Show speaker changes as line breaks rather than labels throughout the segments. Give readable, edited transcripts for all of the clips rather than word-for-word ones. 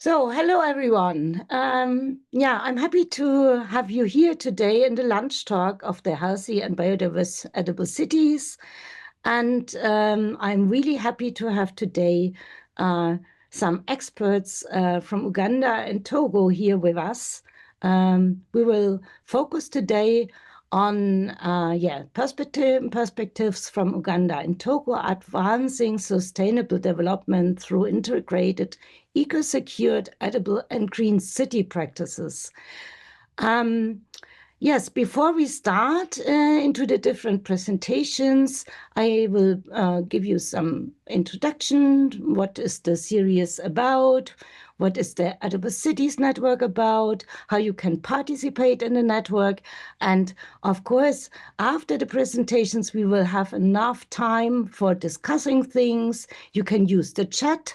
So, hello everyone. I'm happy to have you here today in the lunch talk of the Healthy and Biodiverse Edible Cities. And I'm really happy to have today some experts from Uganda and Togo here with us. We will focus today on perspectives from Uganda and Togo, advancing sustainable development through integrated, eco-secured, edible and green city practices. Yes, before we start into the different presentations, I will give you some introduction. What is the series about? What is the Edible Cities Network about? How you can participate in the network? And of course, after the presentations, we will have enough time for discussing things. You can use the chat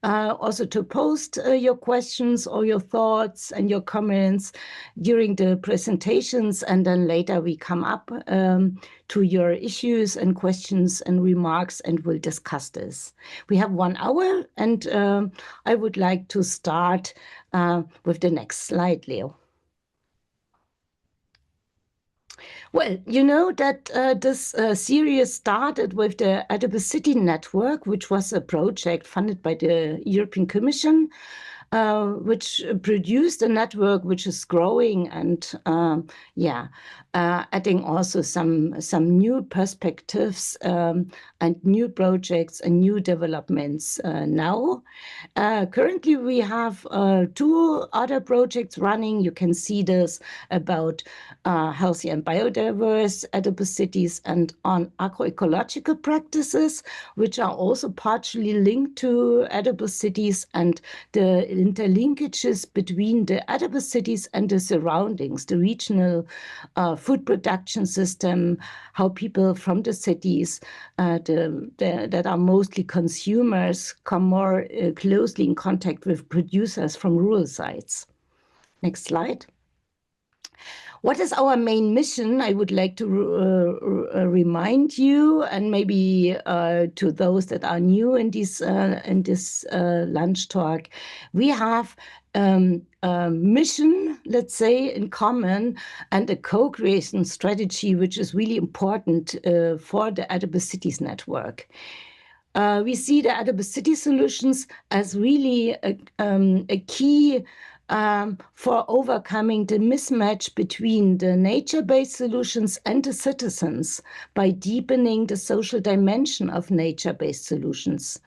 also to post your questions or your thoughts and your comments during the presentations, and then later we come up to your issues and questions and remarks and we'll discuss this. We have 1 hour, and I would like to start with the next slide, Leo. Well, you know that this series started with the Edible City Network, which was a project funded by the European Commission, which produced a network which is growing and adding also some new perspectives and new projects and new developments now. Currently, we have 2 other projects running. You can see this about healthy and biodiverse edible cities and on agroecological practices, which are also partially linked to edible cities and the interlinkages between the edible cities and the surroundings, the regional food production system, how people from the cities that are mostly consumers come more closely in contact with producers from rural sites. Next slide. What is our main mission? I would like to remind you, and maybe to those that are new in this lunch talk, we have a mission, let's say, in common, and a co-creation strategy, which is really important for the Edible Cities Network. We see the Edible City solutions as really a key for overcoming the mismatch between the nature-based solutions and the citizens by deepening the social dimension of nature-based solutions.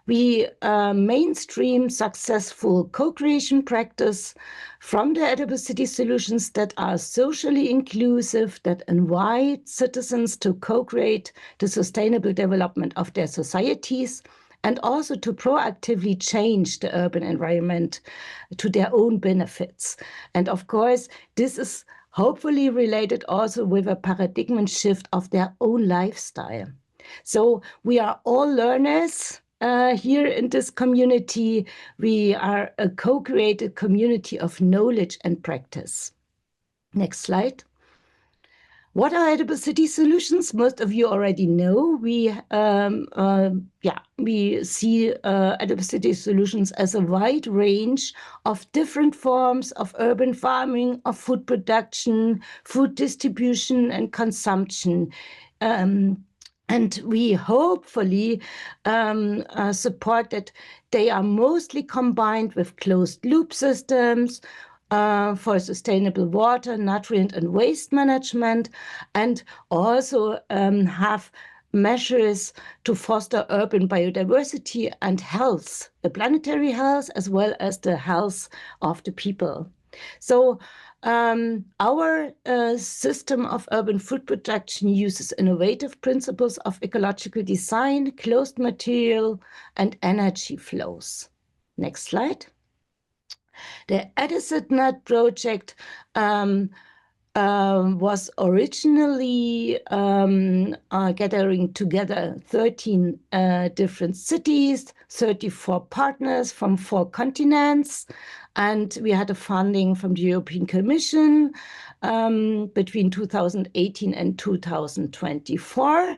We mainstream successful co-creation practice from the Edible City solutions that are socially inclusive, that invite citizens to co-create the sustainable development of their societies, and also to proactively change the urban environment to their own benefits. And of course, this is hopefully related also with a paradigm shift of their own lifestyle. So we are all learners here in this community. We are a co-created community of knowledge and practice. Next slide. What are edible city solutions? Most of you already know. We see edible city solutions as a wide range of different forms of urban farming, of food production, food distribution, and consumption. And we hopefully support that they are mostly combined with closed loop systems, for sustainable water, nutrient and waste management, and also have measures to foster urban biodiversity and health, the planetary health, as well as the health of the people. So our system of urban food production uses innovative principles of ecological design, closed material, and energy flows. Next slide. The EdicitNet project was originally gathering together 13 different cities, 34 partners from 4 continents, and we had a funding from the European Commission between 2018 and 2024.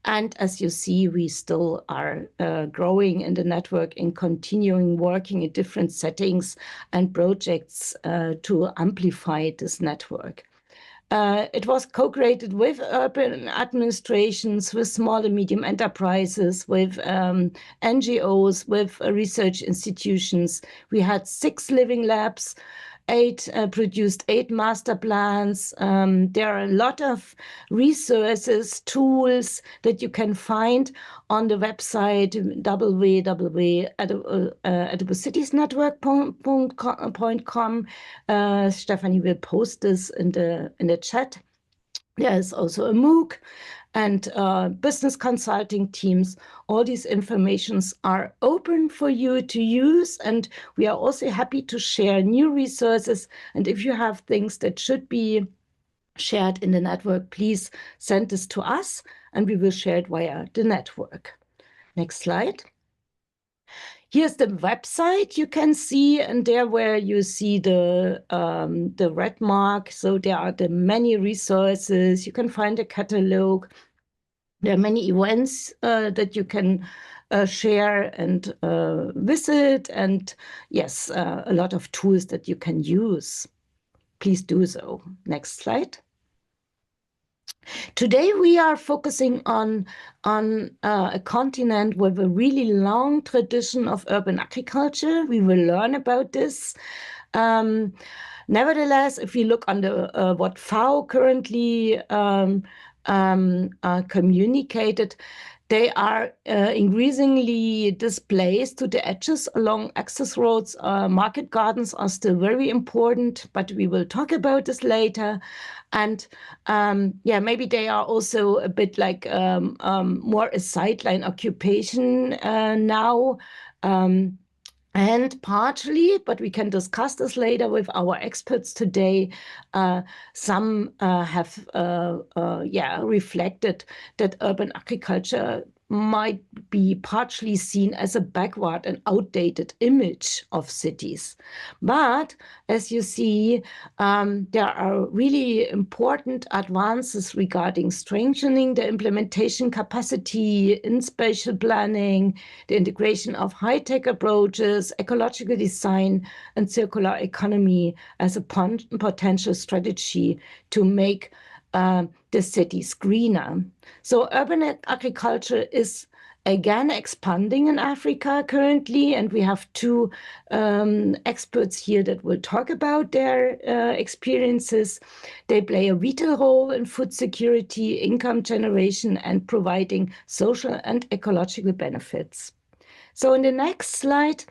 And as you see, we still are growing in the network and continuing working in different settings and projects to amplify this network. It was co-created with urban administrations, with small and medium enterprises, with NGOs, with research institutions. We had 6 living labs, produced 8 master plans. There are a lot of resources, tools that you can find on the website www.ediblecitiesnetwork.com. Stephanie will post this in the chat. There is also a MOOC and business consulting teams. All these informations are open for you to use, and we are also happy to share new resources. And if you have things that should be shared in the network, please send this to us, and we will share it via the network. Next slide. Here's the website you can see, and there where you see the red mark. So there are the many resources. You can find a catalog. There are many events that you can share and visit, and yes, a lot of tools that you can use. Please do so. Next slide. Today we are focusing on a continent with a really long tradition of urban agriculture. We will learn about this. Nevertheless, if you look on the what FAO currently communicated, they are increasingly displaced to the edges along access roads. Market gardens are still very important, but we will talk about this later. And yeah, maybe they are also a bit like more a sideline occupation now. And partially, but we can discuss this later with our experts today, some have reflected that urban agriculture might be partially seen as a backward and outdated image of cities. But as you see, there are really important advances regarding strengthening the implementation capacity in spatial planning, the integration of high-tech approaches, ecological design, and circular economy as a potential strategy to make the cities greener. So urban agriculture is again expanding in Africa currently, and we have 2 experts here that will talk about their experiences. They play a vital role in food security, income generation, and providing social and ecological benefits. So in the next slide,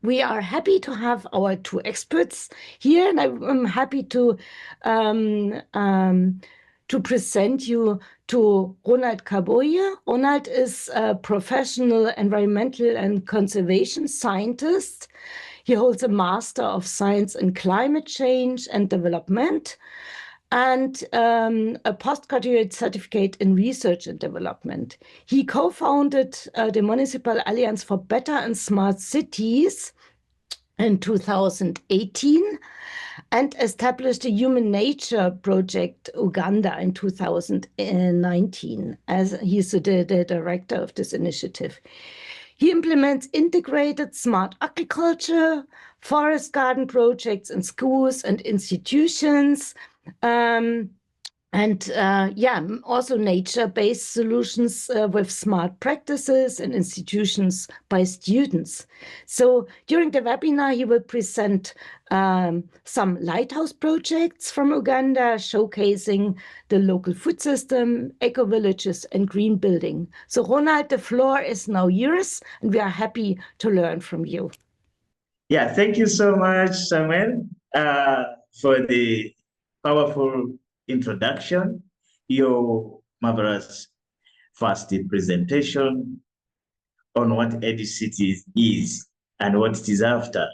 we are happy to have our 2 experts here, and I'm happy to present you to Ronald Kaboye. Ronald is a professional environmental and conservation scientist. He holds a Master of Science in Climate Change and Development, and a postgraduate certificate in research and development. He co-founded the Municipal Alliance for Better and Smart Cities in 2018 and established the Human Nature Project Uganda in 2019, as he's the director of this initiative. He implements integrated smart agriculture, forest garden projects in schools and institutions, also nature-based solutions with smart practices and institutions by students. So during the webinar, he will present some lighthouse projects from Uganda, showcasing the local food system, eco-villages, and green building. So Ronald, the floor is now yours, and we are happy to learn from you.
Yeah, thank you so much, Samuel, for the powerful introduction, your marvelous first presentation on what EduCities is and what it is after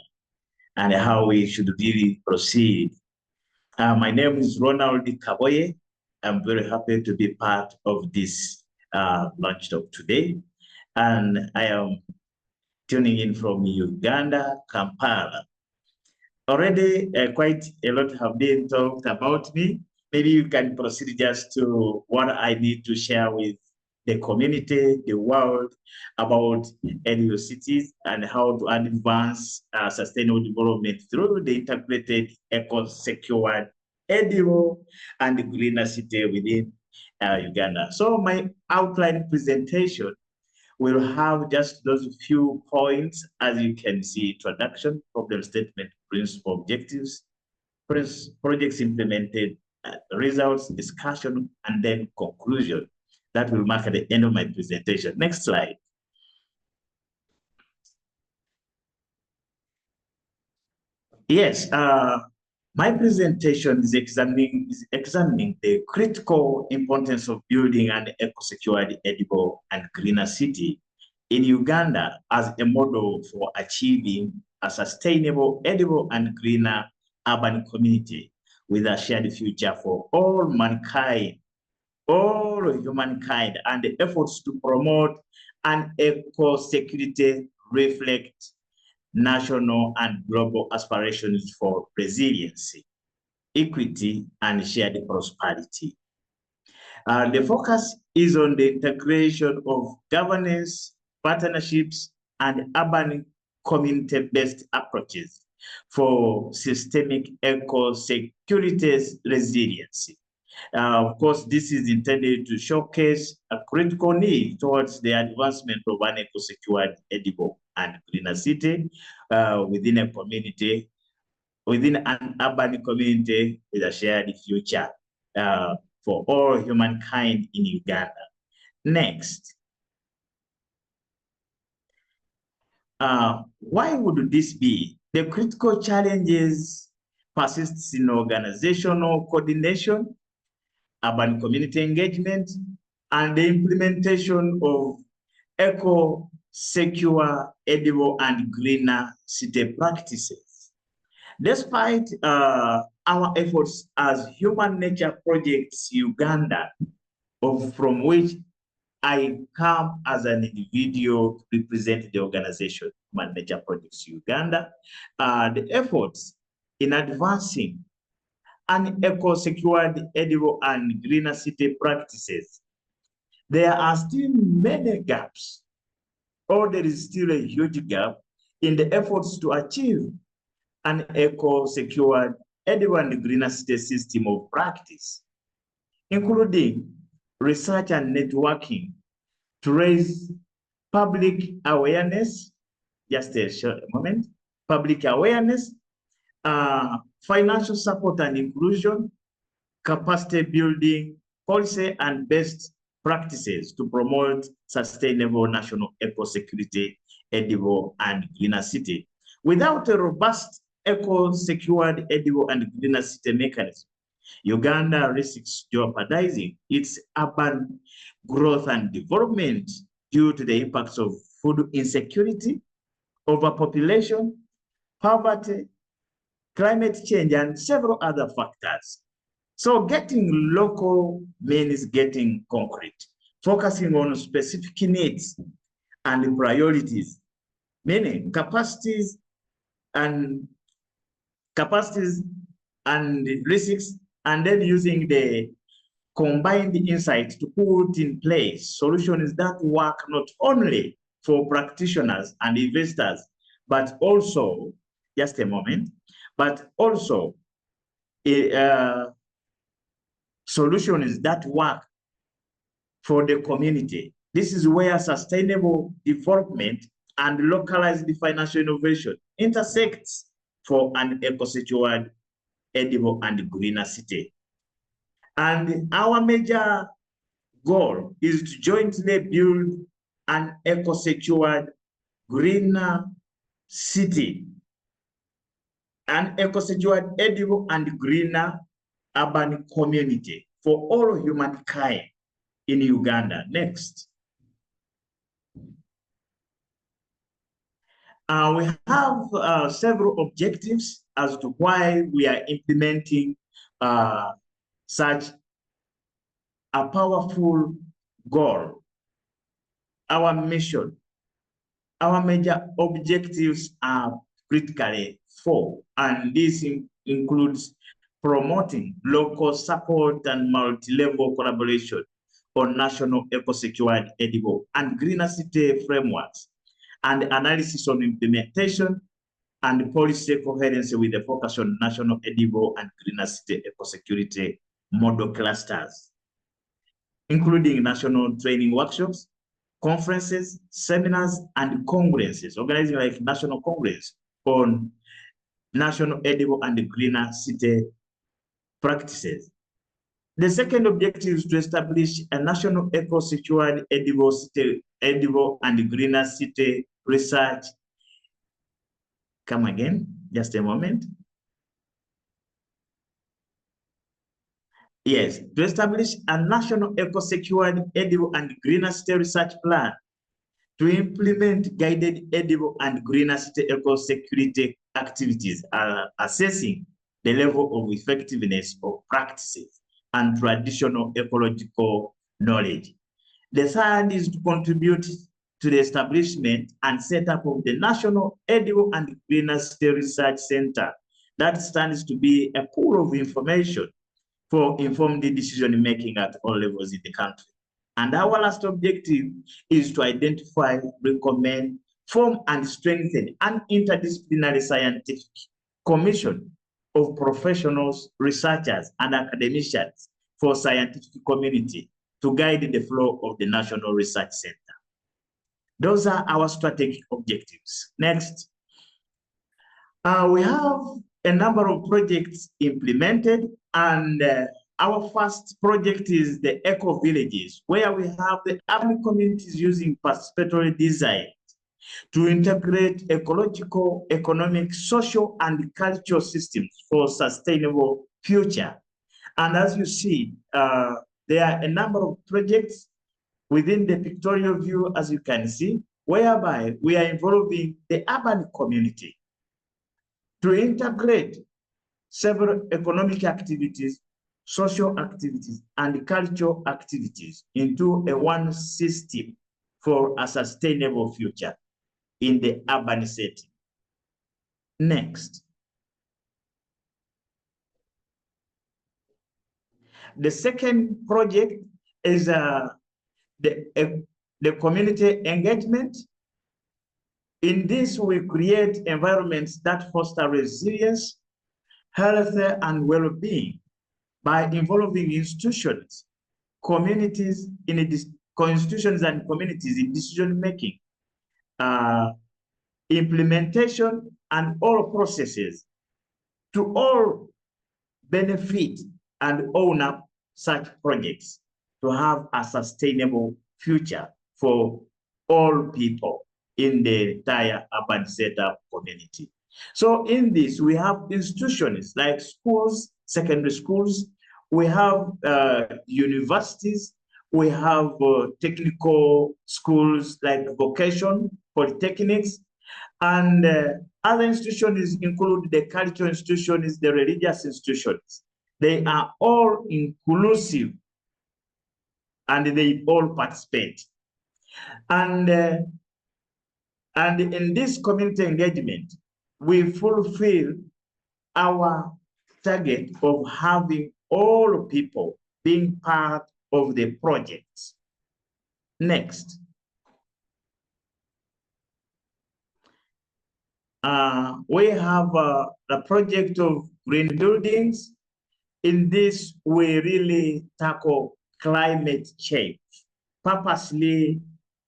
and how we should really proceed. My name is Ronald Kaboye. I'm very happy to be part of this launch talk today. And I am tuning in from Uganda, Kampala. Already quite a lot have been talked about me, maybe you can proceed just to what I need to share with the community, the world, about LU cities and how to advance sustainable development through the integrated, eco-secured, edible, and greener city within Uganda. So my outline presentation will have just those few points, as you can see: introduction, problem statement, principal objectives, projects implemented, results, discussion, and then conclusion. That will mark at the end of my presentation. Next slide. Yes, my presentation is examining the critical importance of building an eco-secured, edible, and greener city in Uganda as a model for achieving a sustainable, edible, and greener urban community with a shared future for all mankind, all humankind, and the efforts to promote an eco-security reflect national and global aspirations for resiliency, equity, and shared prosperity. The focus is on the integration of governance, partnerships, and urban community-based approaches for systemic eco-security resiliency. Of course, this is intended to showcase a critical need towards the advancement of an eco-secured, edible, and greener city within a community, within an urban community with a shared future for all humankind in Uganda. Next. Why would this be? The critical challenges persists in organizational coordination, urban community engagement, and the implementation of eco-secure, edible, and greener city practices. Despite our efforts as Human Nature Projects Uganda, from which I come as an individual to represent the organization, Human Nature Projects Uganda, the efforts in advancing an eco-secured, edible, and greener city practices, there are still many gaps, or there is still a huge gap in the efforts to achieve an eco-secured, edible, and greener city system of practice, including research and networking to raise public awareness, just a short moment, public awareness, financial support and inclusion, capacity building, policy and best practices to promote sustainable national eco-security, edible, and greener city. Without a robust eco-secured, edible, and greener city mechanism, Uganda risks jeopardizing its urban growth and development due to the impacts of food insecurity, overpopulation, poverty, climate change, and several other factors. So getting local means getting concrete, focusing on specific needs and priorities, meaning capacities and risks, and then using the combined insights to put in place solutions that work not only for practitioners and investors, but also, just a moment, but also solutions that work for the community. This is where sustainable development and localized financial innovation intersects for an eco-secured, edible, and greener city. And our major goal is to jointly build an eco-secured, greener city, an eco-secured, edible, and greener urban community for all humankind in Uganda. Next. We have several objectives as to why we are implementing such a powerful goal. Our mission, our major objectives are critically four, and this includes promoting local support and multi-level collaboration on national eco-secured, edible, and greener city frameworks, and analysis on implementation and policy coherence with a focus on national edible and greener city eco-security model clusters, including national training workshops, conferences, seminars, and congresses, organizing like national congress on national edible and greener city practices. The second objective is to establish a national eco-secured edible and greener city research. Come again, just a moment. Yes, to establish a national eco-secured edible and greener city research plan to implement guided edible and greener city eco-security activities, assessing the level of effectiveness of practices and traditional ecological knowledge. The third is to contribute to the establishment and setup of the National Edible and Greener City Research Center that stands to be a pool of information for informed decision-making at all levels in the country. And our last objective is to identify, recommend, form, and strengthen an interdisciplinary scientific commission of professionals, researchers, and academicians for scientific community to guide the flow of the National Research Center. Those are our strategic objectives. Next, we have a number of projects implemented, and our first project is the Eco Villages, where we have the urban communities using participatory design to integrate ecological, economic, social, and cultural systems for sustainable future. And as you see, there are a number of projects within the pictorial view, as you can see, whereby we are involving the urban community to integrate several economic activities, social activities, and cultural activities into a one system for a sustainable future in the urban setting. Next. The second project is the community engagement. In this, we create environments that foster resilience, health, and well-being by involving institutions, communities institutions and communities in decision-making, implementation, and all processes to all benefit and own up such projects to have a sustainable future for all people in the entire urban setup community. So in this, we have institutions like schools, secondary schools, we have universities, we have technical schools like vocation, polytechnics, and other institutions include the cultural institutions, the religious institutions. They are all inclusive and they all participate. And in this community engagement, we fulfill our target of having all people being part of the projects. Next. We have the project of green buildings. In this, we really tackle climate change, purposely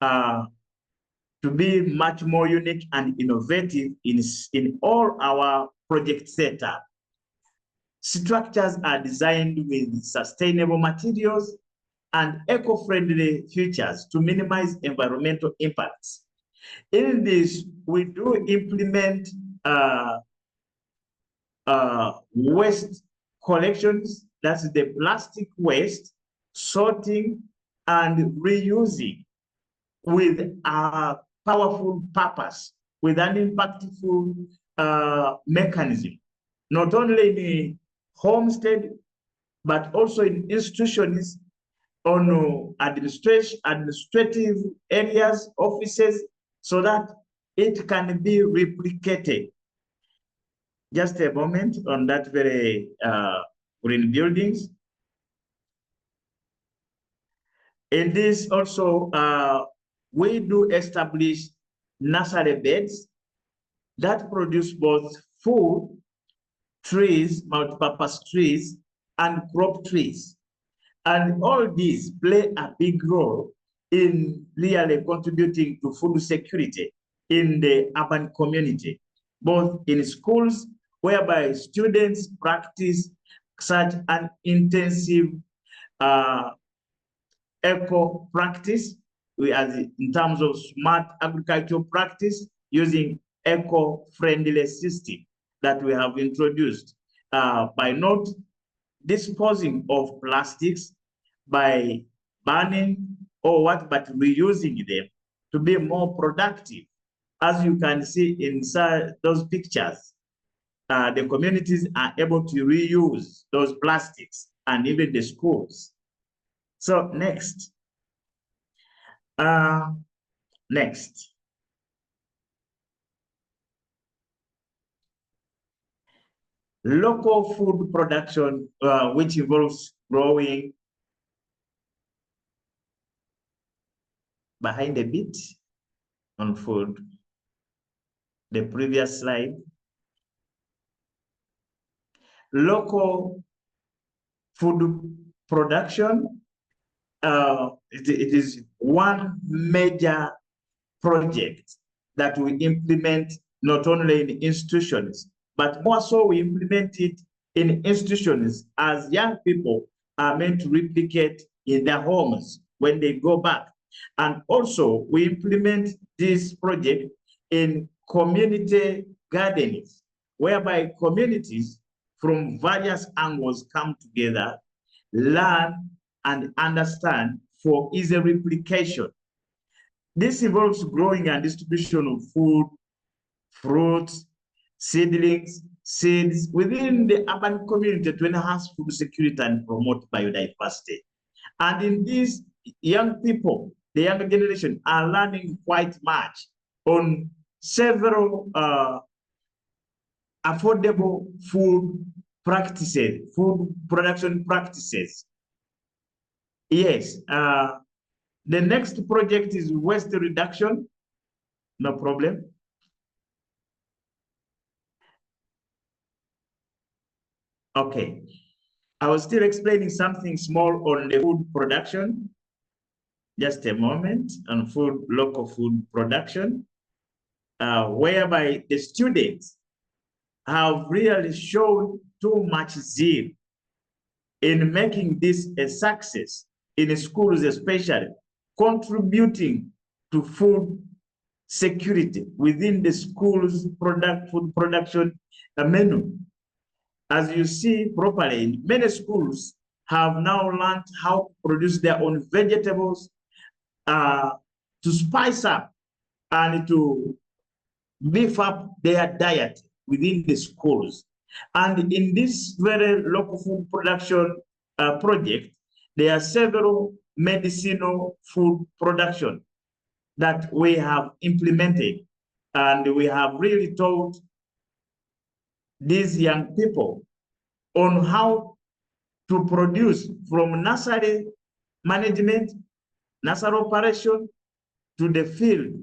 to be much more unique and innovative in all our project setup. Structures are designed with sustainable materials and eco-friendly features to minimize environmental impacts. In this, we do implement waste collections, that's the plastic waste, sorting and reusing with a powerful purpose, with an impactful mechanism, not only in the homestead, but also in institutions, on administrative areas, offices, so that it can be replicated. Just a moment on that very green buildings. In this also, we do establish nursery beds that produce both food, trees, multipurpose trees, and crop trees. And all these play a big role in really contributing to food security in the urban community, both in schools, whereby students practice such an intensive eco practice, in terms of smart agricultural practice using eco-friendly system that we have introduced by not disposing of plastics, by burning or what, but reusing them to be more productive. As you can see inside those pictures, the communities are able to reuse those plastics, and even the schools. So next. Next. Local food production, which involves growing behind a bit on food. The previous slide. Local food production, it is one major project that we implement not only in institutions, but more so we implement it in institutions as young people are meant to replicate in their homes when they go back. And also we implement this project in community gardens, whereby communities from various angles come together, learn and understand for easy replication. This involves growing and distribution of food, fruits, seedlings, seeds within the urban community to enhance food security and promote biodiversity. And in these, young people, the younger generation, are learning quite much on several affordable food practices, food production practices. Yes, the next project is waste reduction. No problem. Okay, I was still explaining something small on the food production. Just a moment on food, local food production, whereby the students have really shown too much zeal in making this a success in schools, especially contributing to food security within the school's food production menu. As you see properly, many schools have now learned how to produce their own vegetables to spice up and to beef up their diet within the schools. And in this very local food production project, there are several medicinal food production that we have implemented, and we have really taught these young people on how to produce from nursery management, nursery operation, to the field,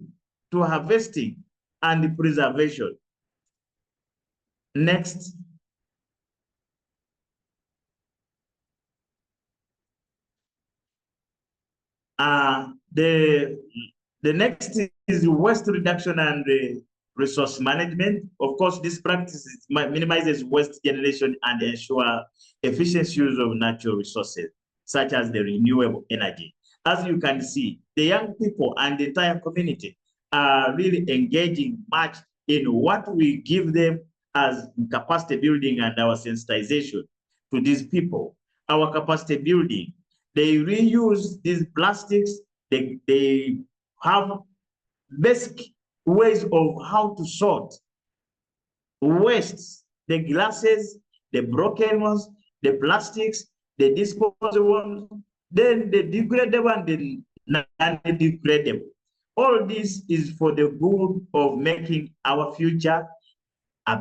to harvesting and preservation. Next. The next is waste reduction and resource management. Of course, this practice minimizes waste generation and ensure efficient use of natural resources, such as the renewable energy. As you can see, the young people and the entire community are really engaging much in what we give them as capacity building and our sensitization to these people. Our capacity building, they reuse these plastics, they have basic ways of how to sort wastes, the glasses, the broken ones, the plastics, the disposable ones, then the degradable and the non-degradable. All this is for the good of making our future a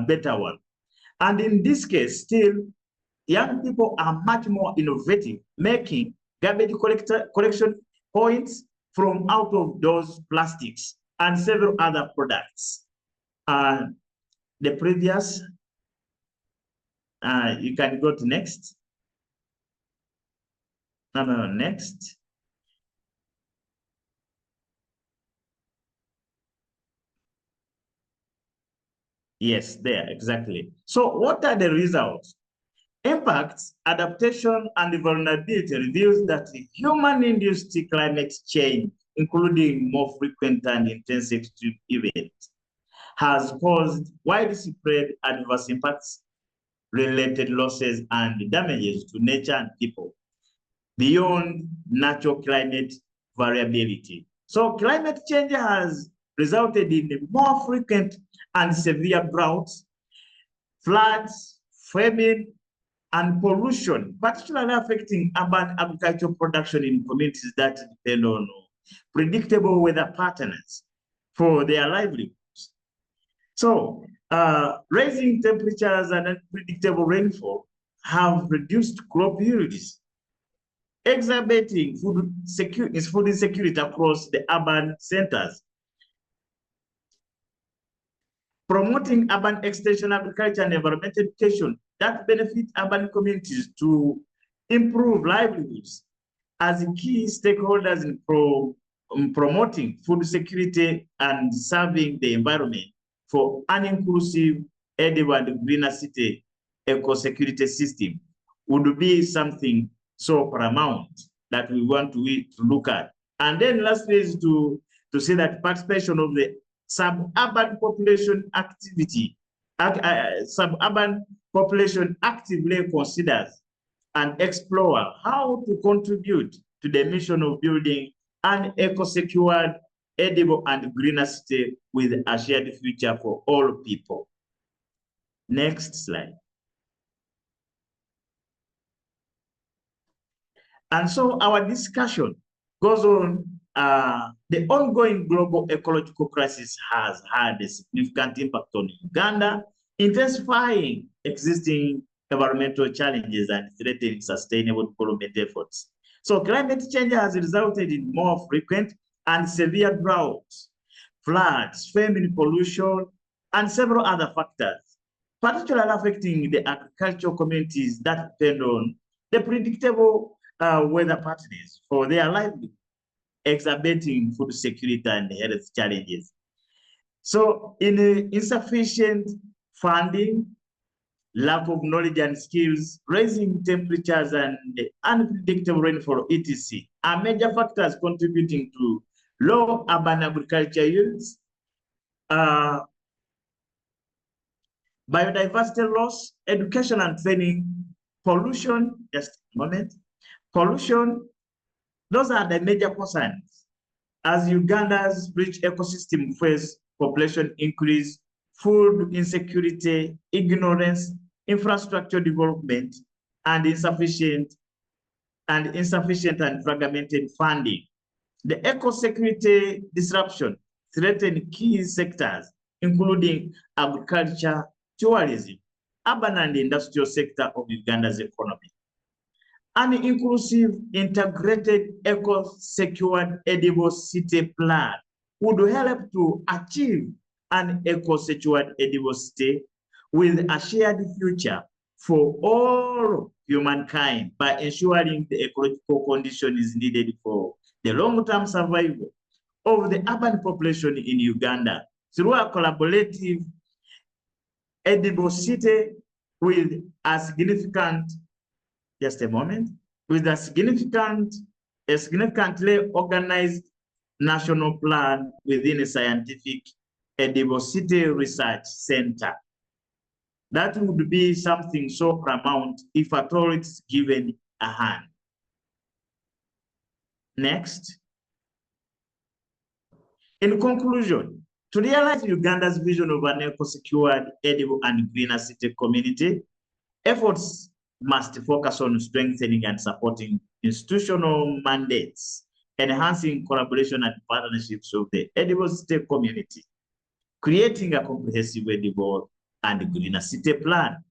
better one. And in this case, still, young people are much more innovative, making garbage collection points from out of those plastics and several other products. The previous, you can go to next. No, next. Yes, there, exactly. So what are the results? Impacts, adaptation, and vulnerability reveals that human-induced climate change, including more frequent and intense extreme events, has caused widespread adverse impacts, related losses, and damages to nature and people beyond natural climate variability. So climate change has resulted in more frequent and severe droughts, floods, famine, and pollution, particularly affecting urban agricultural production in communities that depend on predictable weather patterns for their livelihoods. So, rising temperatures and unpredictable rainfall have reduced crop yields, exacerbating food insecurity across the urban centers. Promoting urban extension, agriculture, and environmental education that benefit urban communities to improve livelihoods as key stakeholders in promoting food security and serving the environment for an inclusive, edible, and greener city eco-security system would be something so paramount that we want to look at. And then lastly is to say that participation of the suburban population activity, suburban population actively considers and explore how to contribute to the mission of building an eco-secured, edible, and greener city with a shared future for all people. Next slide. And so our discussion goes on. The ongoing global ecological crisis has had a significant impact on Uganda, intensifying existing environmental challenges and threatening sustainable development efforts. So climate change has resulted in more frequent and severe droughts, floods, famine, pollution, and several other factors, particularly affecting the agricultural communities that depend on the predictable weather patterns for their livelihood, exacerbating food security and health challenges. So insufficient funding, lack of knowledge and skills, rising temperatures, and unpredictable rainfall, etc., are major factors contributing to low urban agriculture yields, biodiversity loss, education and training, pollution, just a moment, pollution. Those are the major concerns as Uganda's rich ecosystem face population increase, food insecurity, ignorance, infrastructure development, and insufficient and fragmented funding. The eco-security disruption threaten key sectors, including agriculture, tourism, urban and industrial sector of Uganda's economy. An inclusive, integrated, eco-secured, edible city plan would help to achieve an eco-secured, edible city with a shared future for all humankind by ensuring the ecological conditions needed for the long-term survival of the urban population in Uganda through a collaborative, edible city with a significant, just a moment, with a significantly organized national plan within a scientific edible city research center. That would be something so paramount if at all it's given a hand. Next. In conclusion, to realize Uganda's vision of an eco-secured, edible, and greener city community, efforts must focus on strengthening and supporting institutional mandates, enhancing collaboration and partnerships of the edible city community, creating a comprehensive edible and greener city plan,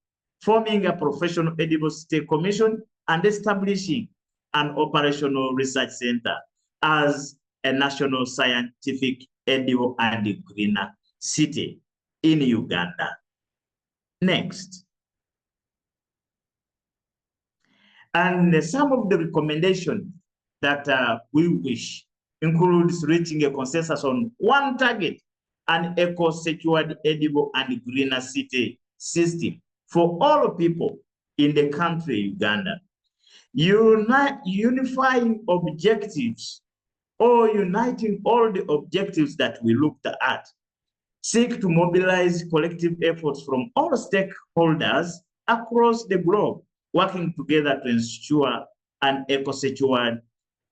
forming a professional edible state commission, and establishing an operational research center as a national scientific edible and greener city in Uganda. Next. And some of the recommendations that we wish includes reaching a consensus on one target, an eco-secured, edible, and greener city system for all people in the country, Uganda. Unifying objectives or uniting all the objectives that we looked at. Seek to mobilize collective efforts from all stakeholders across the globe, working together to ensure an eco-secured,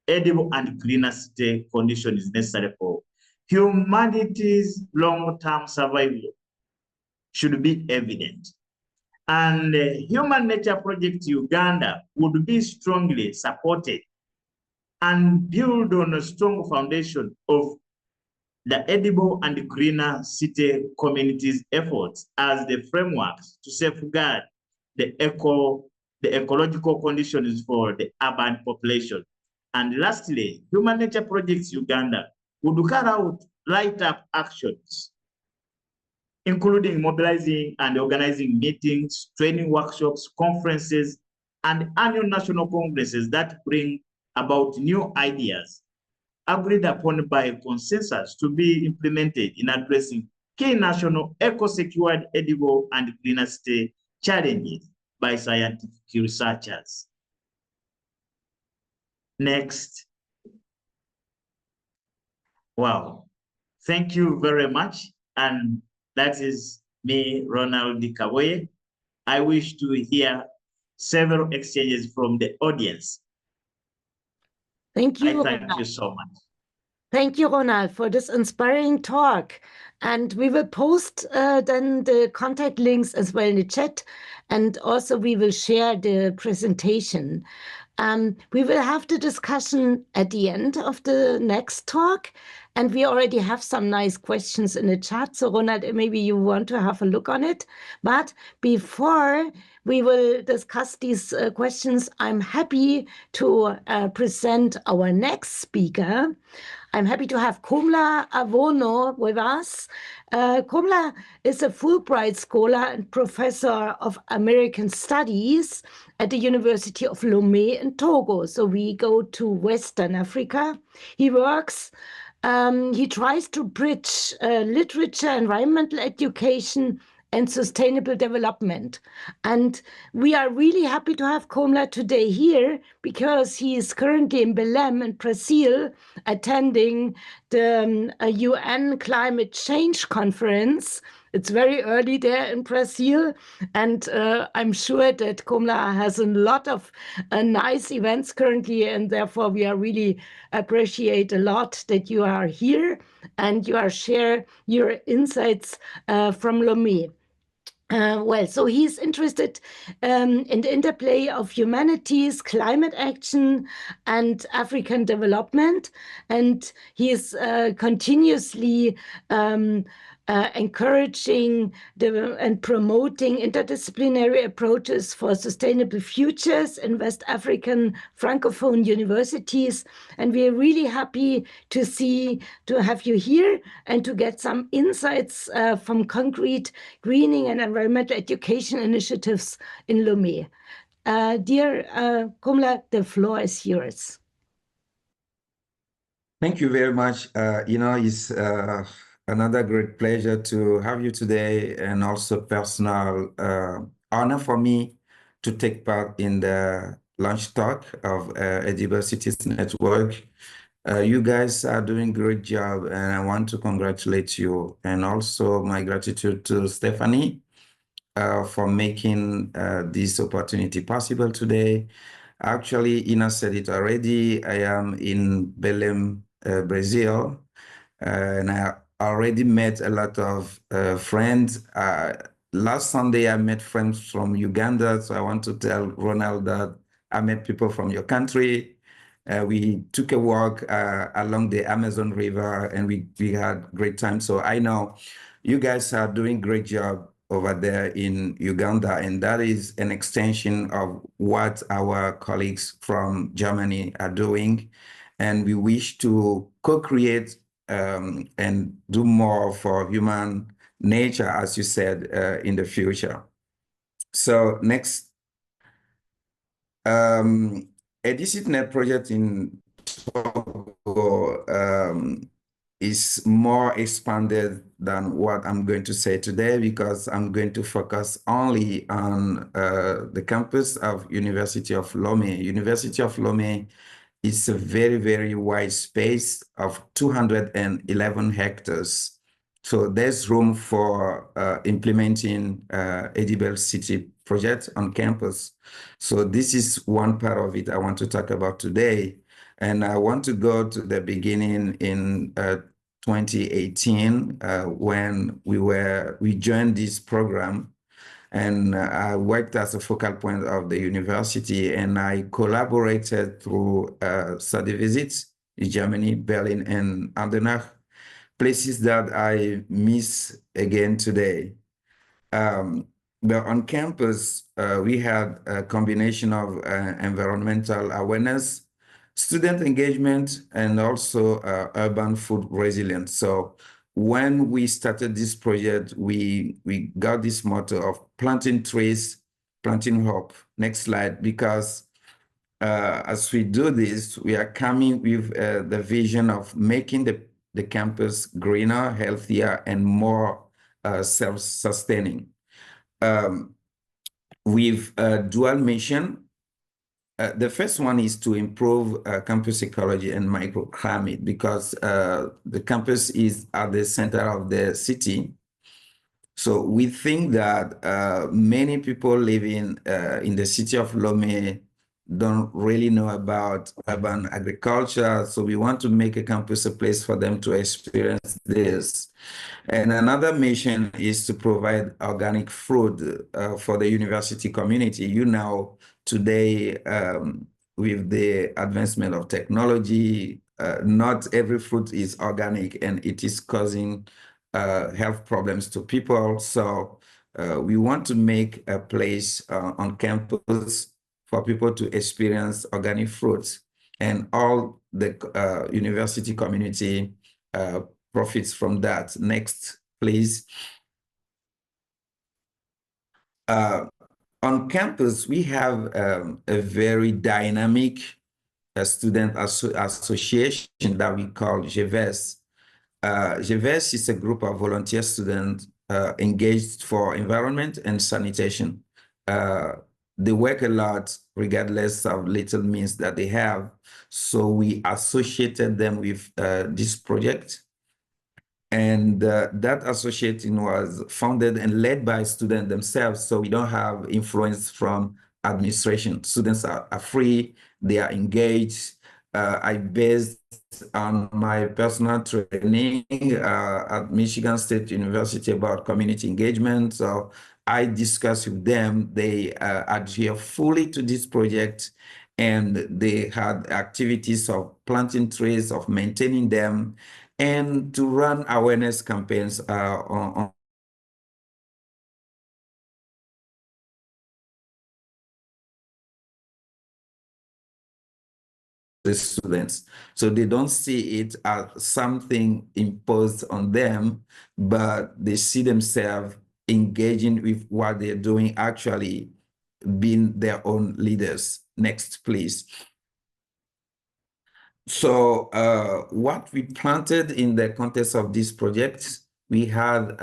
edible, and greener city condition is necessary for humanity's long-term survival should be evident. And Human Nature Projects Uganda would be strongly supported and build on a strong foundation of the edible and greener city communities' efforts as the frameworks to safeguard the ecological conditions for the urban population. And lastly, Human Nature Projects Uganda would carry out light-up actions, including mobilizing and organizing meetings, training workshops, conferences, and annual national congresses that bring about new ideas agreed upon by consensus to be implemented in addressing key national eco-secured, edible, and greener city challenges by scientific researchers. Next. Wow. Thank you very much. And that is me, Ronald Kaboye. I wish to hear several exchanges from the audience.
Thank you.
Thank you so much.
Thank you, Ronald, for this inspiring talk. And we will post then the contact links as well in the chat. And also we will share the presentation. We will have the discussion at the end of the next talk. And we already have some nice questions in the chat. So Ronald, maybe you want to have a look on it. But before we will discuss these questions, I'm happy to present our next speaker. I'm happy to have Komla Avono with us. Komla is a Fulbright scholar and professor of American Studies at the University of Lomé in Togo. So we go to Western Africa. He works, he tries to bridge literature, environmental education, and sustainable development. And we are really happy to have Komla today here because he is currently in Belém in Brazil attending the UN Climate Change Conference. It's very early there in Brazil, and I'm sure that Komla has a lot of nice events currently, and therefore we are really appreciate a lot that you are here and you are share your insights from Lomé. Well, so he's interested in the interplay of humanities, climate action, and African development. And he is continuously encouraging and promoting interdisciplinary approaches for sustainable futures in West African Francophone universities. And we are really happy to have you here and to get some insights from concrete greening and environmental education initiatives in Lomé. Dear Komla, the floor is yours.
Thank you very much. It's another great pleasure to have you today, and also personal honor for me to take part in the launch talk of Edible Cities Network. You guys are doing a great job, and I want to congratulate you, and also my gratitude to Stephanie for making this opportunity possible today. Actually, Ina said it already. I am in Belém, Brazil, and I already met a lot of friends. Last Sunday, I met friends from Uganda, so I want to tell Ronald that I met people from your country. We took a walk along the Amazon River, and we had great time. So I know you guys are doing a great job over there in Uganda, and that is an extension of what our colleagues from Germany are doing. And we wish to co-create and do more for human nature, as you said, in the future. So next, a DCNet project in Togo is more expanded than what I'm going to say today, because I'm going to focus only on the campus of University of Lomé. University of Lomé is a very, very wide space of 211 hectares. So there's room for implementing edible city project on campus. So this is one part of it I want to talk about today. And I want to go to the beginning in 2018 when we joined this program, and I worked as a focal point of the university, and I collaborated through study visits in Germany, Berlin, and Andernach, places that I miss again today. But on campus, we had a combination of environmental awareness, student engagement, and also urban food resilience. So when we started this project, we got this motto of planting trees, planting hope. Next slide, because as we do this, we are coming with the vision of making the campus greener, healthier, and more self-sustaining. With a dual mission. The first one is to improve campus ecology and microclimate, because the campus is at the center of the city. So we think that many people living in the city of Lomé don't really know about urban agriculture. So we want to make a campus a place for them to experience this. And another mission is to provide organic fruit for the university community. You know, today, with the advancement of technology, not every fruit is organic, and it is causing health problems to people. So we want to make a place on campus for people to experience organic fruits, and all the university community profits from that. Next, please. On campus, we have a very dynamic student association that we call Biodiverse. Biodiverse is a group of volunteer students engaged for environment and sanitation. They work a lot regardless of little means that they have. So we associated them with this project. And that association was founded and led by students themselves. So we don't have influence from administration. Students are free, they are engaged. I based on my personal training at Michigan State University about community engagement. So I discussed with them. They adhere fully to this project, and they had activities of planting trees, of maintaining them, and to run awareness campaigns on the students. So they don't see it as something imposed on them, but they see themselves engaging with what they're doing, actually being their own leaders. Next, please. So what we planted in the context of this project, we had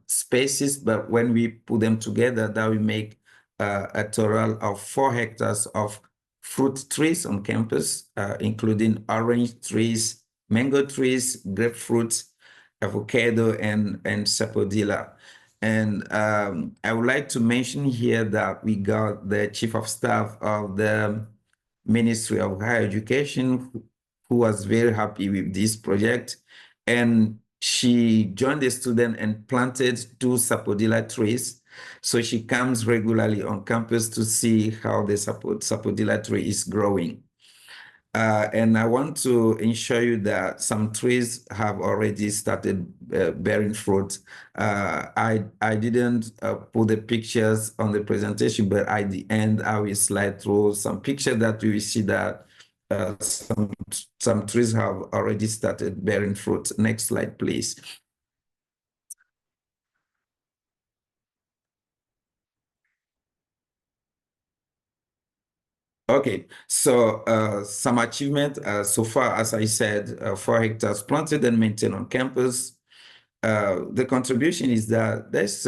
spaces, but when we put them together, that we make a total of 4 hectares of fruit trees on campus, including orange trees, mango trees, grapefruit, avocado, and sapodilla. And I would like to mention here that we got the chief of staff of the Ministry of Higher Education, who was very happy with this project. And she joined the student and planted 2 sapodilla trees. So she comes regularly on campus to see how the sapodilla tree is growing. And I want to ensure you that some trees have already started bearing fruit. I didn't put the pictures on the presentation, but at the end, I will slide through some pictures that you will see that some trees have already started bearing fruit. Next slide, please. Okay, so some achievement so far, as I said, 4 hectares planted and maintained on campus. The contribution is that there's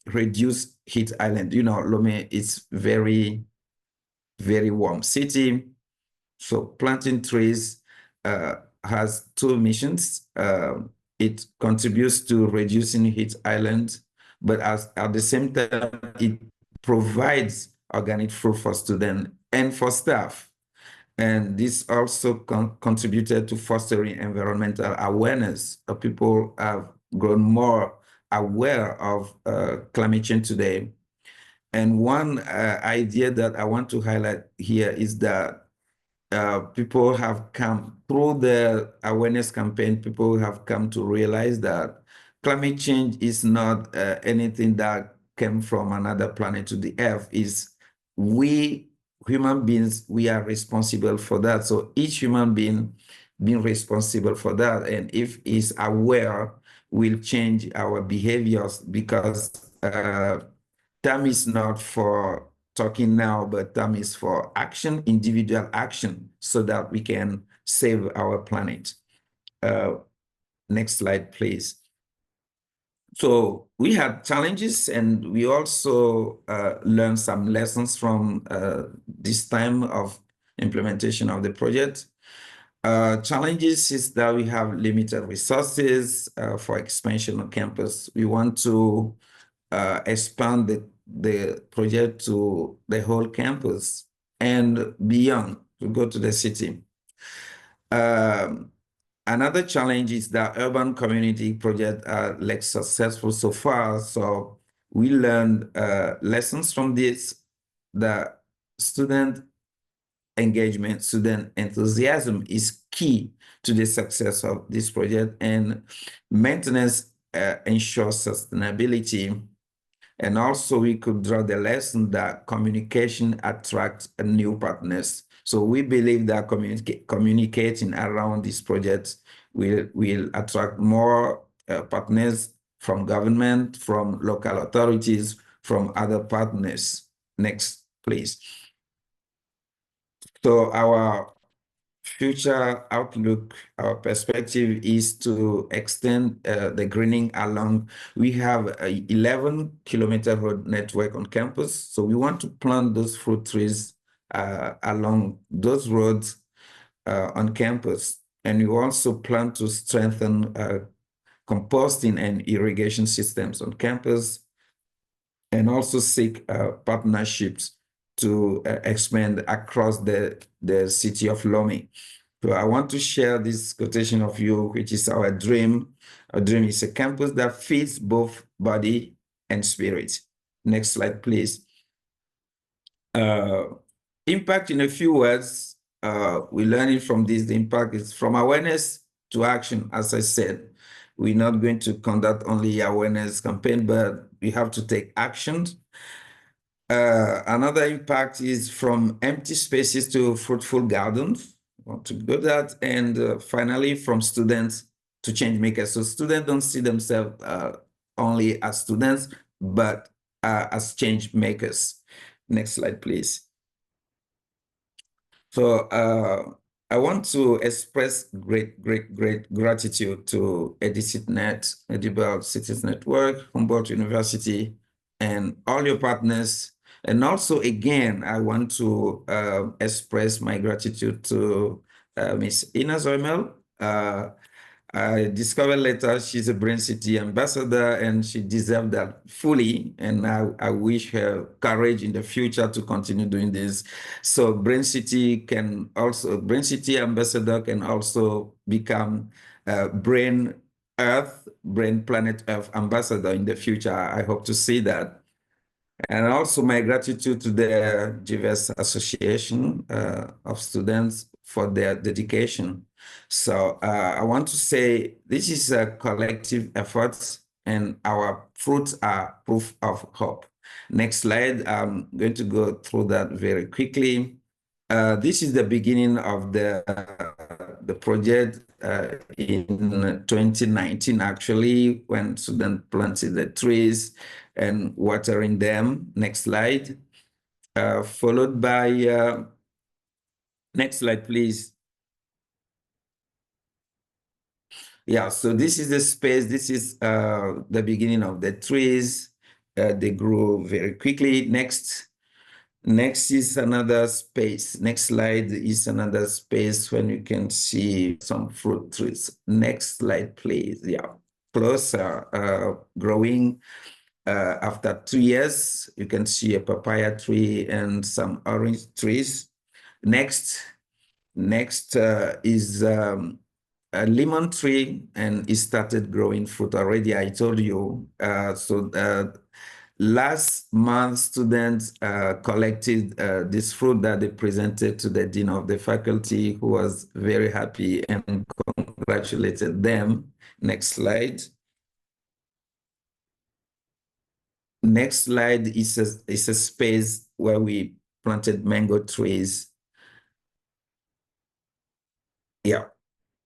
reduced heat island. You know, Lomé is very, very warm city. So planting trees has 2 missions. It contributes to reducing heat island, but at the same time, it provides organic food for students and for staff. And this also contributed to fostering environmental awareness. People have grown more aware of climate change today. And one idea that I want to highlight here is that people have come through the awareness campaign, people have come to realize that climate change is not anything that came from another planet to the earth. Is we human beings, we are responsible for that. So each human being responsible for that, and if is aware, will change our behaviors, because time is not for talking now, but time is for action, individual action, so that we can save our planet. Next slide, please. So we had challenges, and we also learned some lessons from this time of implementation of the project. Challenges is that we have limited resources for expansion on campus. We want to expand the project to the whole campus and beyond, to go to the city. Another challenge is that urban community projects are less successful so far. So we learned lessons from this, that student engagement, student enthusiasm is key to the success of this project, and maintenance ensures sustainability. And also we could draw the lesson that communication attracts new partners. So we believe that communicating around this project will attract more partners from government, from local authorities, from other partners. Next, please. So our future outlook, our perspective is to extend the greening along. We have a 11-kilometer road network on campus. So we want to plant those fruit trees along those roads on campus. And we also plan to strengthen composting and irrigation systems on campus, and also seek partnerships to expand across the city of Lomé. So I want to share this quotation of you, which is our dream. Our dream is a campus that feeds both body and spirit. Next slide, please. Impact in a few words. We learn it from this. The impact is from awareness to action. As I said, we're not going to conduct only awareness campaign, but we have to take action. Another impact is from empty spaces to fruitful gardens. I want to do that. And finally, from students to change makers. So students don't see themselves only as students, but as change makers. Next slide, please. So I want to express great gratitude to EDCITNet, Edible Cities Network, Humboldt University, and all your partners. And also, again, I want to express my gratitude to Ms. Ina Zoimel. I discovered later she's a Brain City ambassador, and she deserved that fully. And I wish her courage in the future to continue doing this. So Brain City ambassador can also become Brain Planet Earth ambassador in the future. I hope to see that. And also my gratitude to the Biodiverse Association of Students for their dedication. So I want to say this is a collective effort, and our fruits are proof of hope. Next slide. I'm going to go through that very quickly. This is the beginning of the project in 2019, actually, when students planted the trees and watering them. Next slide. Followed by, next slide, please. Yeah, so this is the space. This is the beginning of the trees. They grew very quickly. Next is another space. Next slide is another space when you can see some fruit trees. Next slide, please. Yeah, closer, growing. After 2 years, you can see a papaya tree and some orange trees. Next is a lemon tree, and it started growing fruit already. I told you. Last month, students collected this fruit that they presented to the dean of the faculty, who was very happy and congratulated them. Next slide. Next slide is a space where we planted mango trees. Yeah,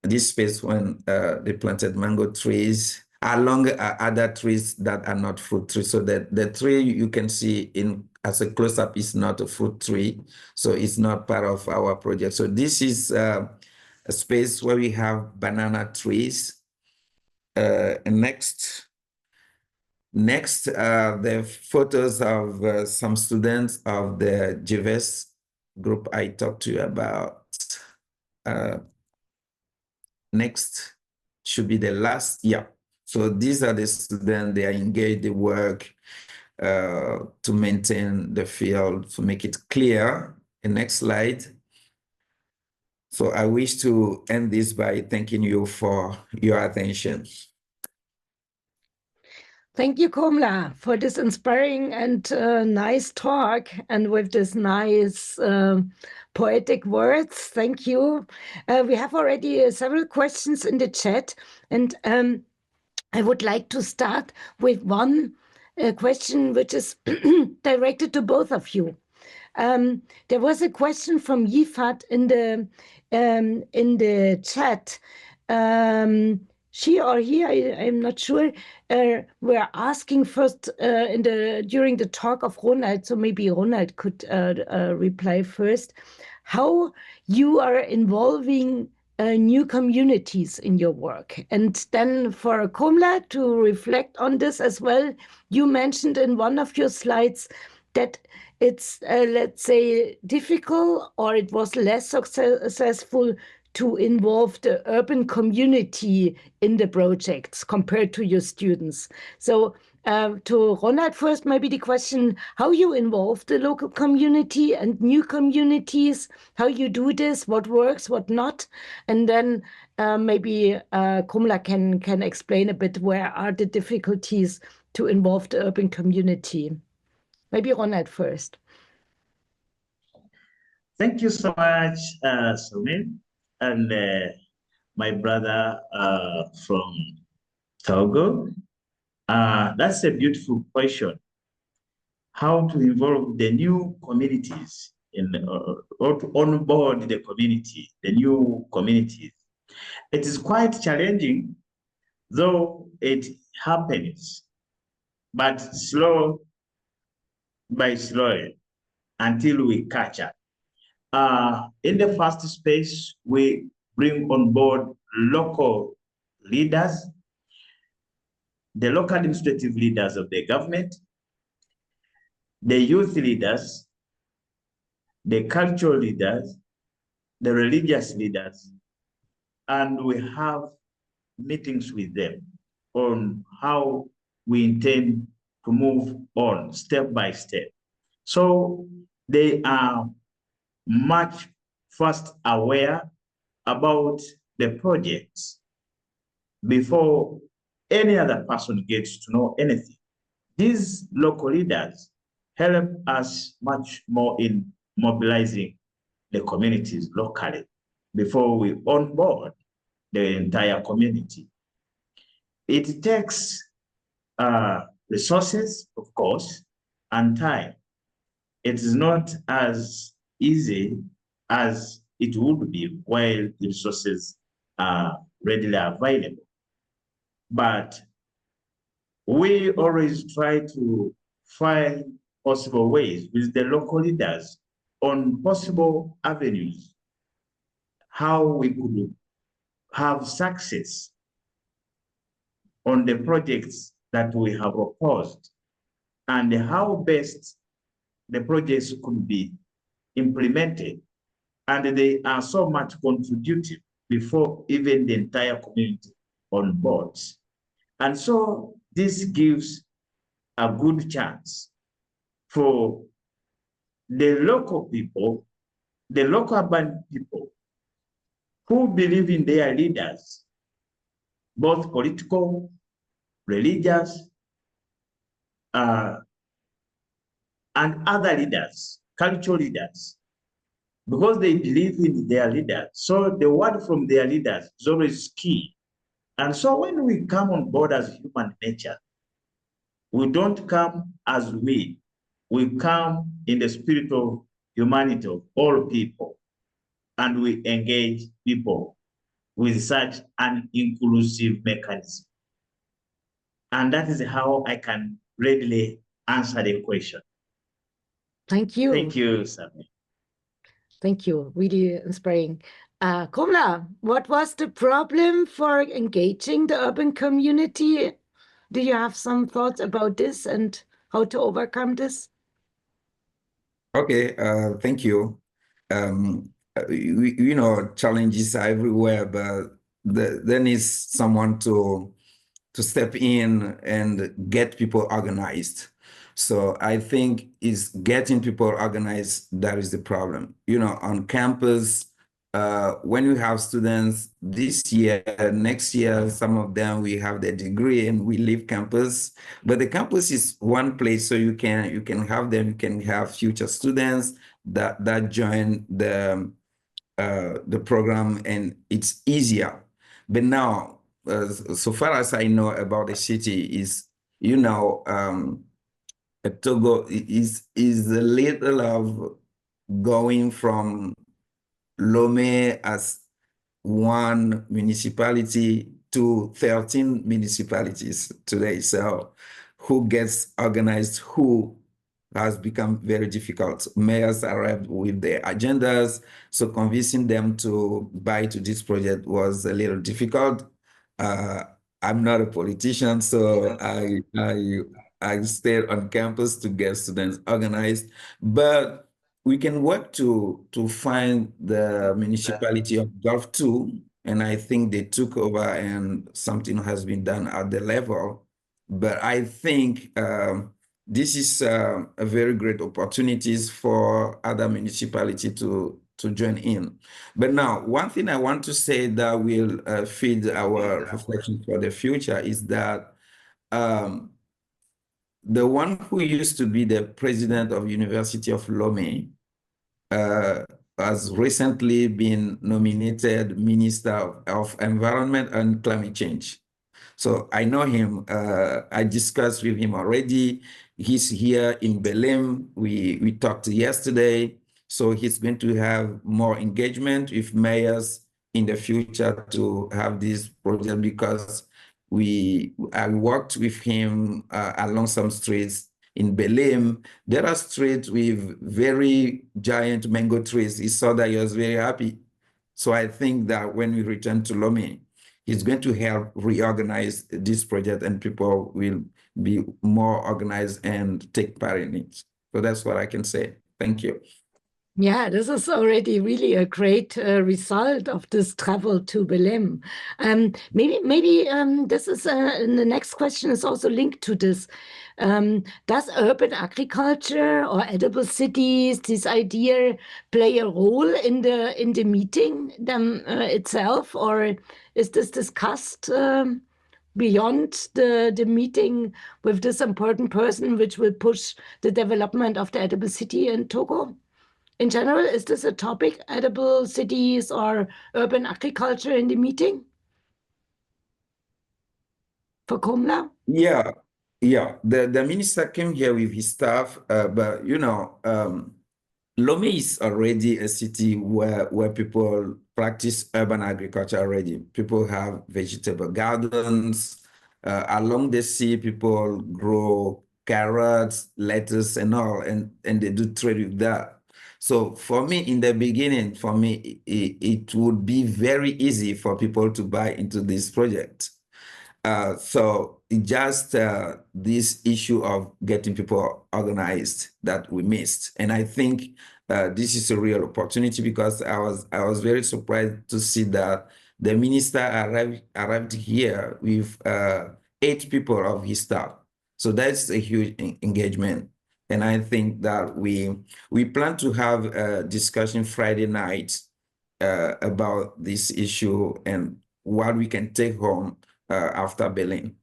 this space when they planted mango trees along other trees that are not fruit trees. So that the tree you can see in as a close-up is not a fruit tree, so it's not part of our project. So this is a space where we have banana trees. Next, the photos of some students of the Biodiverse group I talked to you about. Next should be the last. Yeah. So these are the students. They are engaged. They work to maintain the field, to make it clear. The next slide. So I wish to end this by thanking you for your attention.
Thank you, Komla, for this inspiring and nice talk, and with this nice poetic words. Thank you. We have already several questions in the chat, and I would like to start with one question which is directed to both of you. There was a question from Yifat in the chat. She or he, I'm not sure, were asking first during the talk of Ronald, so maybe Ronald could reply first, how you are involving new communities in your work. And then for Komla to reflect on this as well, you mentioned in one of your slides that it's, let's say, difficult, or it was less successful to involve the urban community in the projects compared to your students. So to Ronald first, maybe the question, how you involve the local community and new communities, how you do this, what works, what not, and then maybe Komla can explain a bit where are the difficulties to involve the urban community. Maybe Ronald first.
Thank you so much, Sumit, and my brother from Togo. That's a beautiful question. How to involve the new communities or to onboard the community, the new communities. It is quite challenging, though it happens, but slow by slow until we catch up. In the first space, we bring on board local leaders, the local administrative leaders of the government, the youth leaders, the cultural leaders, the religious leaders, and we have meetings with them on how we intend to move on step by step. So they are much first aware about the projects before any other person gets to know anything. These local leaders help us much more in mobilizing the communities locally. before we onboard the entire community. It takes resources, of course, and time. It is not as easy as it would be while the resources are readily available. But we always try to find possible ways with the local leaders on possible avenues, how we could have success on the projects that we have proposed, and how best the projects could be implemented. And they are so much contributive before even the entire community on board. And so this gives a good chance for the local people, the local urban people who believe in their leaders, both political, religious, and other leaders, cultural leaders, because they believe in their leaders. So the word from their leaders is always key. And so when we come on board as human nature, we don't come as we come in the spirit of humanity of all people, and we engage people with such an inclusive mechanism. And that is how I can readily answer the question.
Thank you.
Thank you, Sami.
Thank you. Really inspiring. Komla, what was the problem for engaging the urban community? Do you have some thoughts about this and how to overcome this?
Okay, thank you. You know, challenges are everywhere, but there needs someone to step in and get people organized. So I think is getting people organized that is the problem. You know, on campus, when you have students this year, next year, some of them we have their degree and we leave campus. But the campus is one place, so you can have them. You can have future students that join the program, and it's easier. But now, so far as I know about the city is, you know, Togo is a little of going from Lomé as one municipality to 13 municipalities today. So who gets organized, who has become very difficult. Mayors arrived with their agendas, so convincing them to buy to this project was a little difficult. I'm not a politician, so I stayed on campus to get students organized, but we can work to find the municipality of Gulf 2, and I think they took over and something has been done at the level. But I think this is a very great opportunities for other municipalities to join in. But now, one thing I want to say that will feed our reflection for the future is that the one who used to be the president of University of Lomé has recently been nominated Minister of Environment and Climate Change. So I know him. I discussed with him already. He's here in Belém. We talked yesterday. So he's going to have more engagement with mayors in the future to have this project, because I worked with him along some streets in Belém. There are streets with very giant mango trees. He saw that he was very happy. So I think that when we return to Lomé, he's going to help reorganize this project, and people will be more organized and take part in it. So that's what I can say. Thank you.
Yeah, this is already really a great result of this travel to Belém. Maybe this is the next question is also linked to this. Does urban agriculture or edible cities, this idea, play a role in the meeting itself, or is this discussed beyond the meeting with this important person, which will push the development of the edible city in Togo? In general, is this a topic, edible cities or urban agriculture in the meeting? For Komla?
Yeah, yeah. The minister came here with his staff, but Lomé is already a city where people practice urban agriculture already. People have vegetable gardens. Along the sea, people grow carrots, lettuce, and all, and they do trade with that. So for me, in the beginning, it would be very easy for people to buy into this project. So just this issue of getting people organized that we missed, and I think this is a real opportunity, because I was very surprised to see that the minister arrived here with 8 people of his staff. So that's a huge engagement, and I think that we plan to have a discussion Friday night about this issue and what we can take home after Berlin.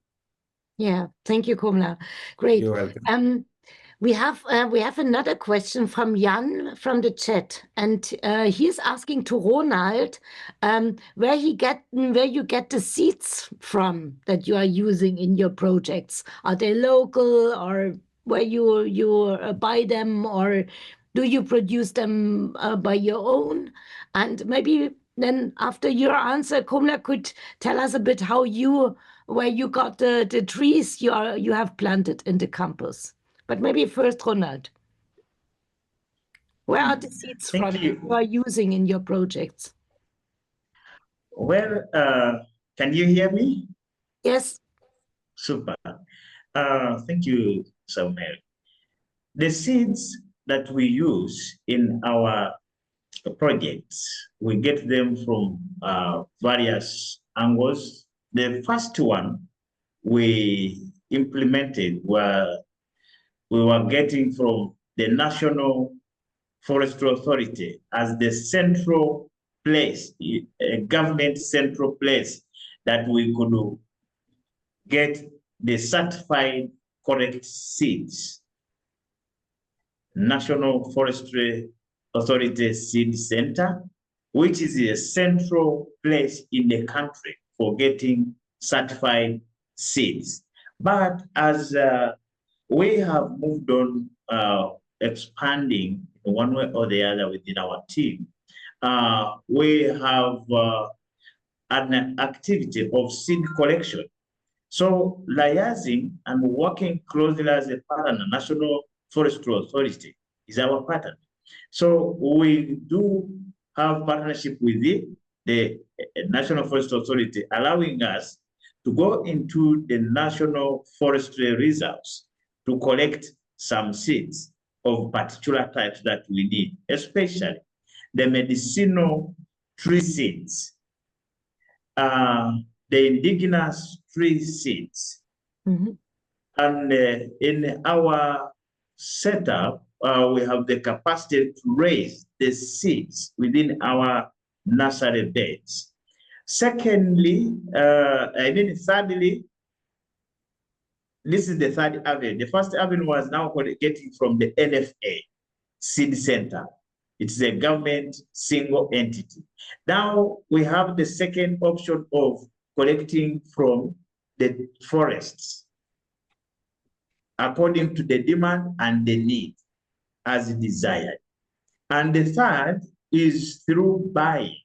Yeah, thank you, Komla. Great.
You're welcome.
We have another question from Jan from the chat, and he's asking to Ronald where you get the seeds from that you are using in your projects. Are they local, or where you buy them, or do you produce them by your own? And maybe then after your answer, Komla could tell us a bit where you got the trees you have planted in the campus. But maybe first, Ronald, where are the seeds from you are using in your projects?
Well, can you hear me?
Yes.
Super. Thank you, Samuel. The seeds that we use in our projects, we get them from various angles. The first one we implemented we were getting from the National Forestry Authority as the central place, a government central place that we could get the certified correct seeds. National Forestry Authority Seed Center, which is a central place in the country for getting certified seeds. But as we have moved on expanding in one way or the other within our team, we have an activity of seed collection. So liaising and working closely as a partner, National Forestry Authority is our partner. So we do have partnership with the National Forestry Authority, allowing us to go into the national forestry reserves to collect some seeds of particular types that we need, especially the medicinal tree seeds, the indigenous tree seeds. Mm-hmm. And in our setup, we have the capacity to raise the seeds within our nursery beds. Secondly, thirdly, this is the third avenue. The first avenue was now getting from the NFA Seed Center. It's a government single entity. Now we have the second option of collecting from the forests according to the demand and the need as desired. And the third is through buying.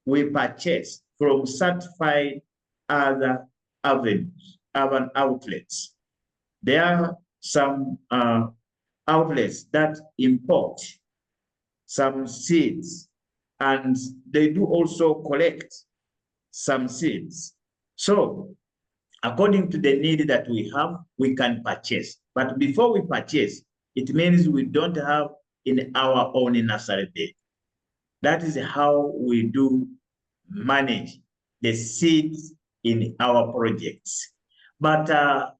We purchase from certified other avenues, urban outlets. There are some outlets that import some seeds, and they do also collect some seeds. So according to the need that we have, we can purchase. But before we purchase, it means we don't have in our own nursery bed. That is how we do manage the seeds in our projects. But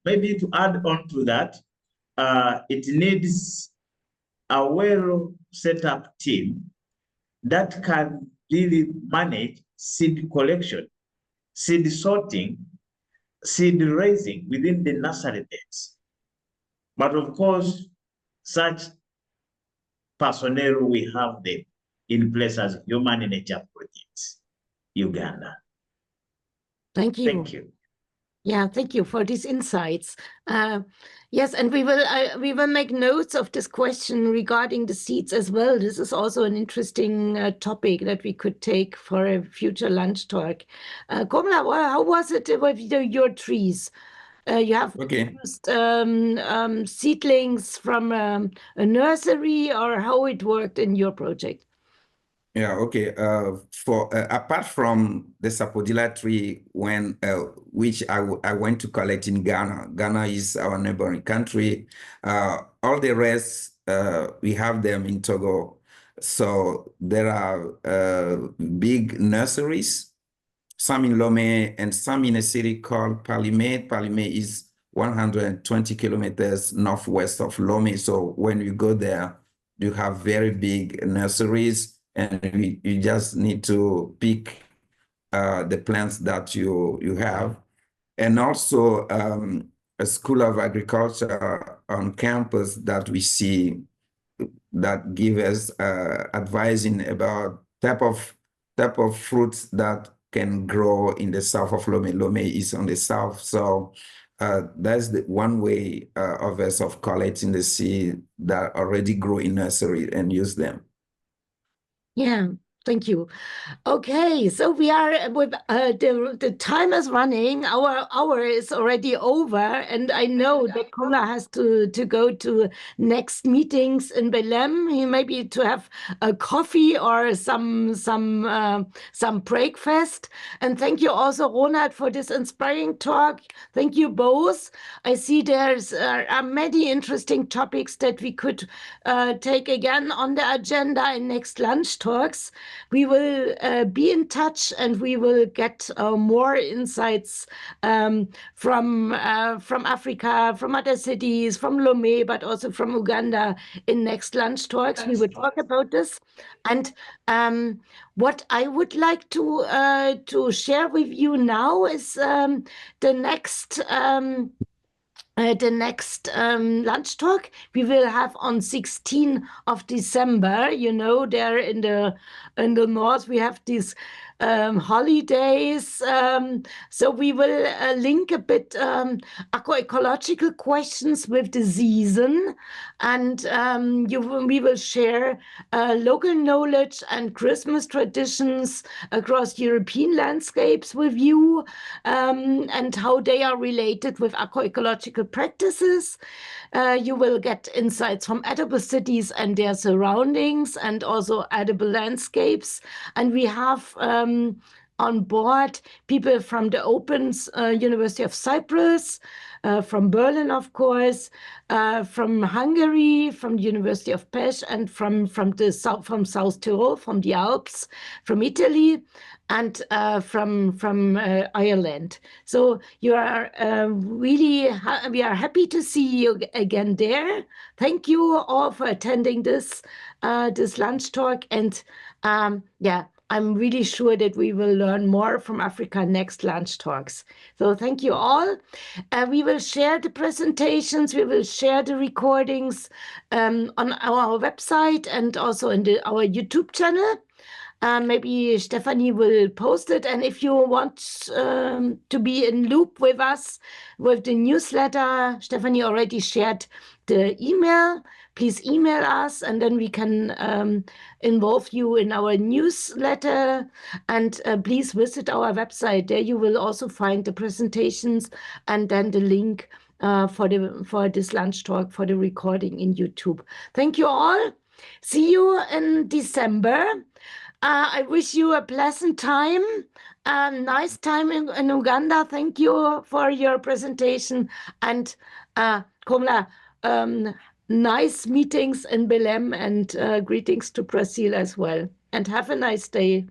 maybe to add on to that, it needs a well set up team that can really manage seed collection, seed sorting, seed raising within the nursery beds. But of course, such personnel we have them in place as Human Nature Projects Uganda.
Thank you.
Thank you.
Yeah, thank you for these insights. Yes, and we will make notes of this question regarding the seeds as well. This is also an interesting topic that we could take for a future lunch talk. Komla, how was it with your trees? You have used seedlings from a nursery, or how it worked in your project?
Yeah, okay. For apart from the sapodilla tree, which I went to collect in Ghana. Ghana is our neighboring country. All the rest we have them in Togo. So there are big nurseries, some in Lomé and some in a city called Palimé. Palimé is 120 kilometers northwest of Lomé. So when you go there, you have very big nurseries. And you just need to pick the plants that you have. And also a school of agriculture on campus that we see that give us advising about type of fruits that can grow in the south of Lomé. Lomé is on the south. So that's the one way of us of collecting the seed that already grow in nursery and use them.
Yeah, thank you. Okay, so we are with the time is running. Our hour is already over, and I know that Komla has to go to next meetings in Belém. He maybe to have a coffee or some breakfast. And thank you also, Ronald, for this inspiring talk. Thank you both. I see there's many interesting topics that we could take again on the agenda in next lunch talks. We will be in touch, and we will get more insights from Africa, from other cities, from Lomé, but also from Uganda in next lunch talks. We will talk about this. And what I would like to share with you now is the next lunch talk we will have on 16th of December. You know, there in the north we have these holidays. So we will link a bit agroecological questions with the season, and we will share local knowledge and Christmas traditions across European landscapes with you, and how they are related with agroecological practices. You will get insights from edible cities and their surroundings, and also edible landscapes. And we have on board people from the University of Cyprus, from Berlin, of course, from Hungary, from the University of Pest, and from South Tyrol, from the Alps, from Italy, and from Ireland. So you are we are happy to see you again there. Thank you all for attending this lunch talk, and yeah, I'm really sure that we will learn more from Africa next lunch talks. So thank you all. We will share the presentations, we will share the recordings on our website and also in our YouTube channel. Maybe Stephanie will post it. And if you want to be in loop with us with the newsletter, Stephanie already shared the email. Please email us, and then we can involve you in our newsletter. And please visit our website. There you will also find the presentations and then the link for this lunch talk, for the recording in YouTube. Thank you all. See you in December. I wish you a pleasant time, a nice time in Uganda. Thank you for your presentation. And Komla, nice meetings in Belém, and greetings to Brazil as well. And have a nice day.